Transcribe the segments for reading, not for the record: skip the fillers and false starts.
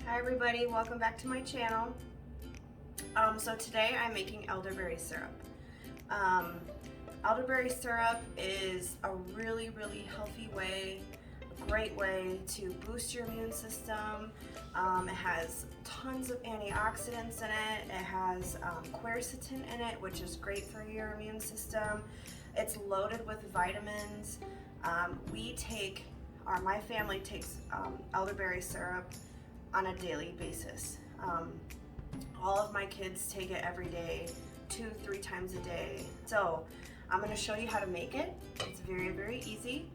Hi everybody, welcome back to my channel. So today I'm making elderberry syrup. Elderberry syrup is a really healthy way, a great way to boost your immune system. It has tons of antioxidants in it. It has quercetin in it, which is great for your immune system. It's loaded with vitamins. My family takes elderberry syrup on a daily basis. All of my kids take it every day, 2-3 times a day. So I'm going to show you how to make it. It's very easy.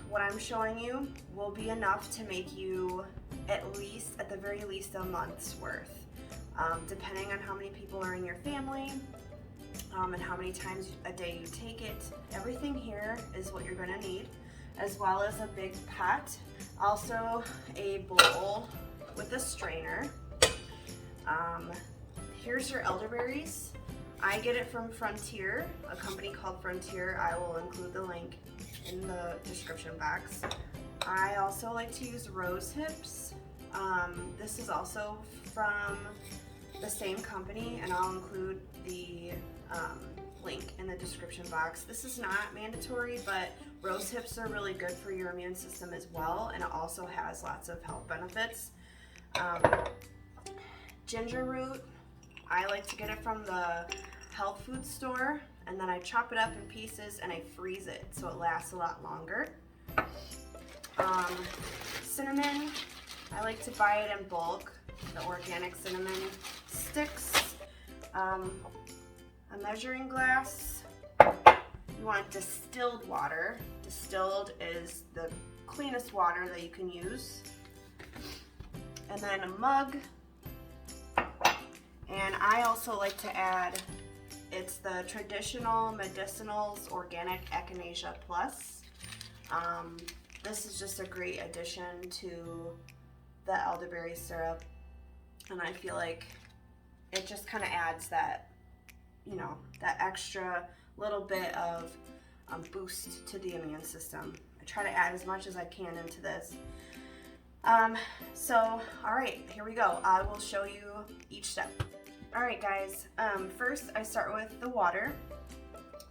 What I'm showing you will be enough to make you at the very least a month's worth, depending on how many people are in your family and how many times a day you take it. Everything here is what you're going to need, as well as a big pot, also a bowl with a strainer. Here's your elderberries. I get it from Frontier, a company called Frontier. I will include the link in the description box. I also like to use rosehips. This is also from the same company, and I'll include the link in the description box. This is not mandatory, but rosehips are really good for your immune system as well, and it also has lots of health benefits. Ginger root, I like to get it from the health food store, and then I chop it up in pieces and I freeze it so it lasts a lot longer. Cinnamon, I like to buy it in bulk, the organic cinnamon sticks. A measuring glass. You want distilled water. Distilled is the cleanest water that you can use. And then a mug. And I also like to add, it's the Traditional Medicinals Echinacea Plus. This is just a great addition to the elderberry syrup, and I feel like it just kind of adds that, that extra little bit of boost to the immune system. I try to add as much as I can into this. All right, here we go. I will show you each step. All right, guys. First, I start with the water,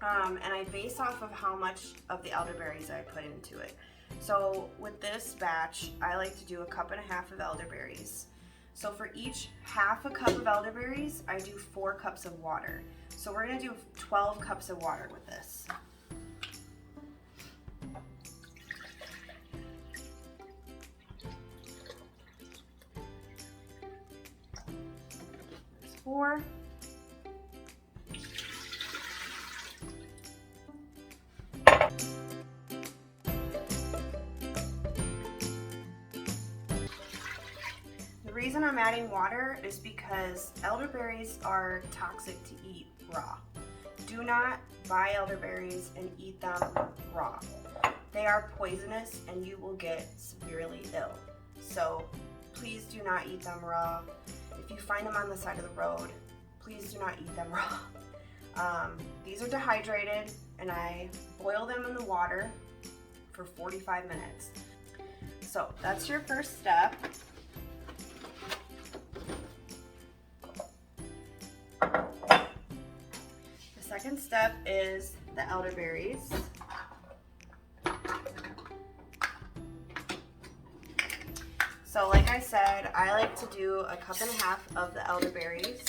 and I base off of how much of the elderberries I put into it. So with this batch, I like to do 1.5 cups of elderberries. So for each half a cup of elderberries, I do 4 cups of water. So we're gonna do 12 cups of water with this. There's 4. The reason I'm adding water is because elderberries are toxic to eat raw. Do not buy elderberries and eat them raw. They are poisonous and you will get severely ill. So please do not eat them raw. If you find them on the side of the road, please do not eat them raw. These are dehydrated, and I boil them in the water for 45 minutes. So that's your first step. The second step is the elderberries. So like I said, I like to do 1.5 cups of the elderberries.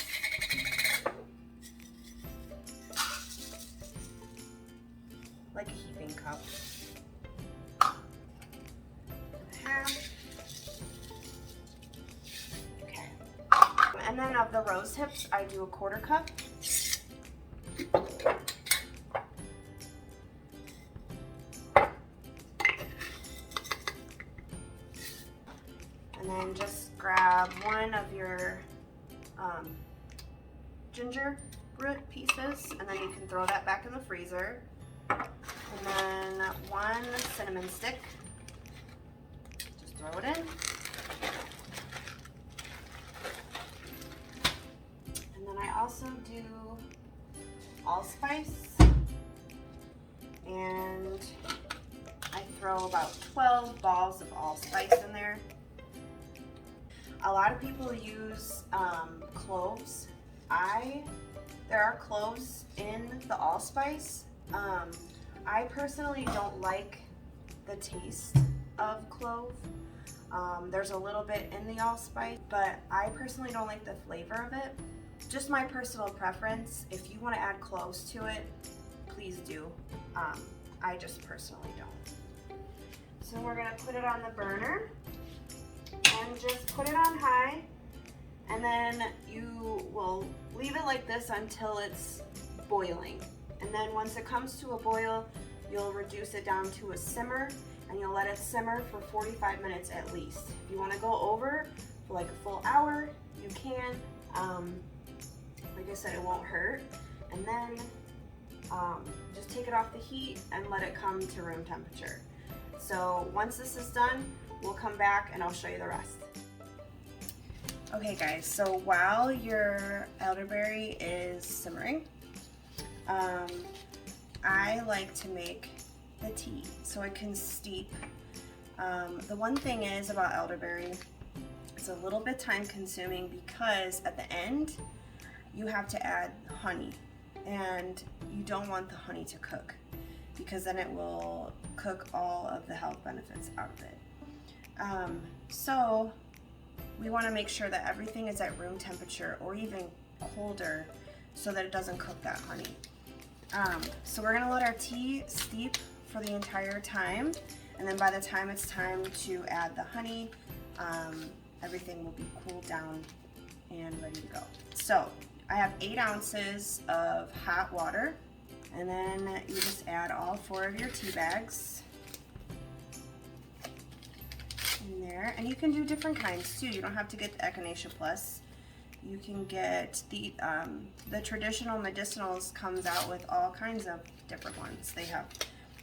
Like a heaping cup. 1.5. Okay. And then of the rose hips, I do 1/4 cup. And then just grab one of your ginger root pieces, and then you can throw that back in the freezer. And then 1 cinnamon stick. Just throw it in. And then I also do allspice, and I throw throw about 12 balls of allspice in there. A lot of people use cloves. There are cloves in the allspice. I personally don't like the taste of clove. There's a little bit in the allspice, but I personally don't like the flavor of it. Just my personal preference. If you want to add cloves to it, please do. I just personally don't. So we're gonna put it on the burner and just put it on high, and then you will leave it like this until it's boiling. And then once it comes to a boil, you'll reduce it down to a simmer, and you'll let it simmer for 45 minutes at least. If you want to go over for like a full hour, you can. Like I said, it won't hurt. And then just take it off the heat and let it come to room temperature. So once this is done, we'll come back and I'll show you the rest. Okay guys, so while your elderberry is simmering, I like to make the tea so it can steep. The one thing is about elderberry, it's a little bit time consuming because at the end you have to add honey, and you don't want the honey to cook because then it will cook all of the health benefits out of it. So we want to make sure that everything is at room temperature or even colder so that it doesn't cook that honey. So we're gonna let our tea steep for the entire time, and then by the time it's time to add the honey, everything will be cooled down and ready to go. So I have 8 ounces of hot water, and then you just add all 4 of your tea bags in there. And you can do different kinds too. You don't have to get the Echinacea Plus. You can get the Traditional Medicinals comes out with all kinds of different ones. They have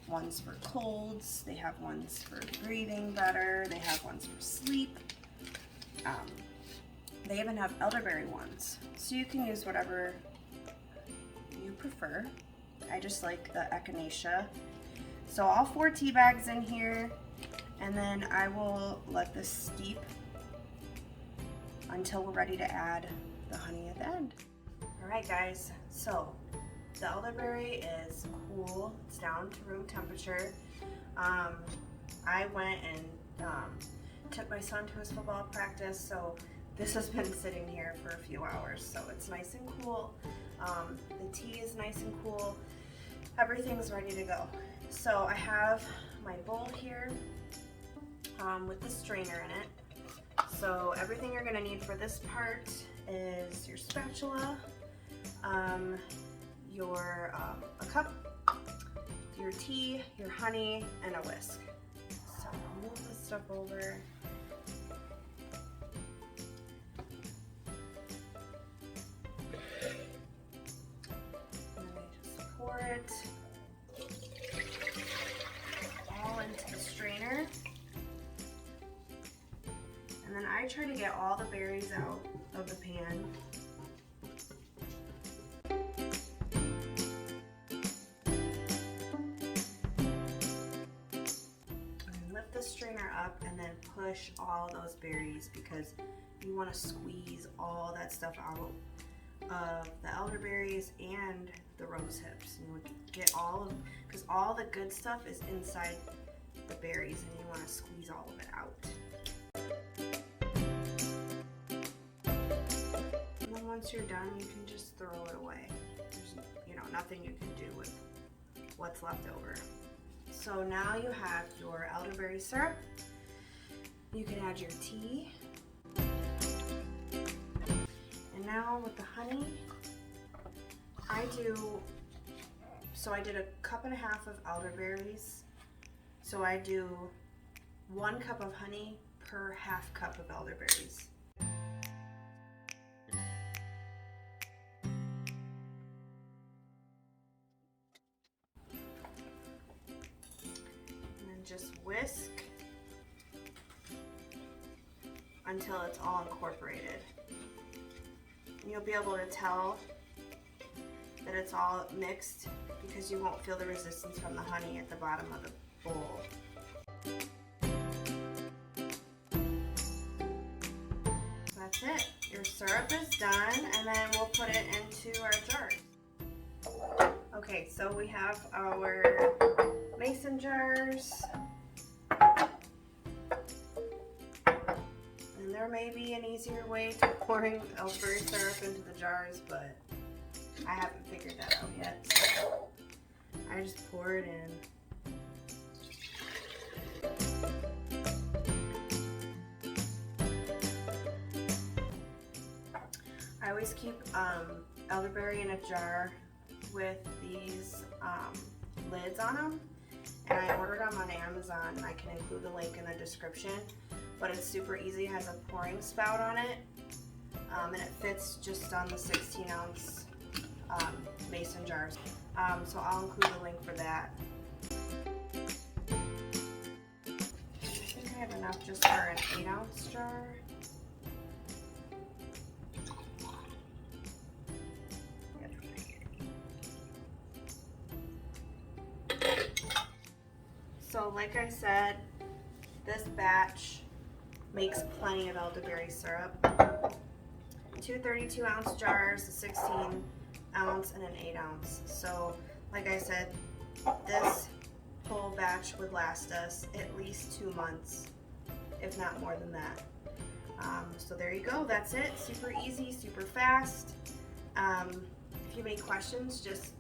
ones for colds, they have ones for breathing better, they have ones for sleep. They even have elderberry ones. So you can use whatever you prefer. I just like the Echinacea. So all 4 tea bags in here, and then I will let this steep until we're ready to add the honey at the end. All right guys, so the elderberry is cool, it's down to room temperature. I went and took my son to his football practice, so this has been sitting here for a few hours, so it's nice and cool. The tea is nice and cool. Everything's ready to go. So I have my bowl here with the strainer in it. So everything you're gonna need for this part is your spatula, a cup, your tea, your honey, and a whisk. So I'll move this stuff over. And then I just pour it all into the strainer. And then I try to get all the berries out of the pan. And lift the strainer up and then push all those berries because you want to squeeze all that stuff out of the elderberries and the rosehips. You want to get all of, because all the good stuff is inside the berries and you want to squeeze all of it out. Once you're done, you can just throw it away. There's, nothing you can do with what's left over. So now you have your elderberry syrup. You can add your tea. And now with the honey, I did 1.5 cups of elderberries. So I do 1 cup of honey per 1/2 cup of elderberries. Just whisk until it's all incorporated. And you'll be able to tell that it's all mixed because you won't feel the resistance from the honey at the bottom of the bowl. that's it. Your syrup is done, and then we'll put it into our jars. Okay, so we have our mason jars. And there may be an easier way to pouring elderberry syrup into the jars, but I haven't figured that out yet. So I just pour it in. I always keep elderberry in a jar with these lids on them, and I ordered them on Amazon, and I can include the link in the description, but it's super easy. It has a pouring spout on it, and it fits just on the 16-ounce mason jars, so I'll include the link for that. I think I have enough just for an 8-ounce jar. So like I said, this batch makes plenty of elderberry syrup. 2 32-ounce jars, a 16-ounce, and an 8-ounce. So like I said, this whole batch would last us at least 2 months, if not more than that. So there you go, that's it. Super easy, super fast. If you have any questions, just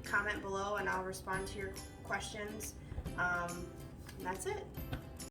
comment below and I'll respond to your questions. And that's it.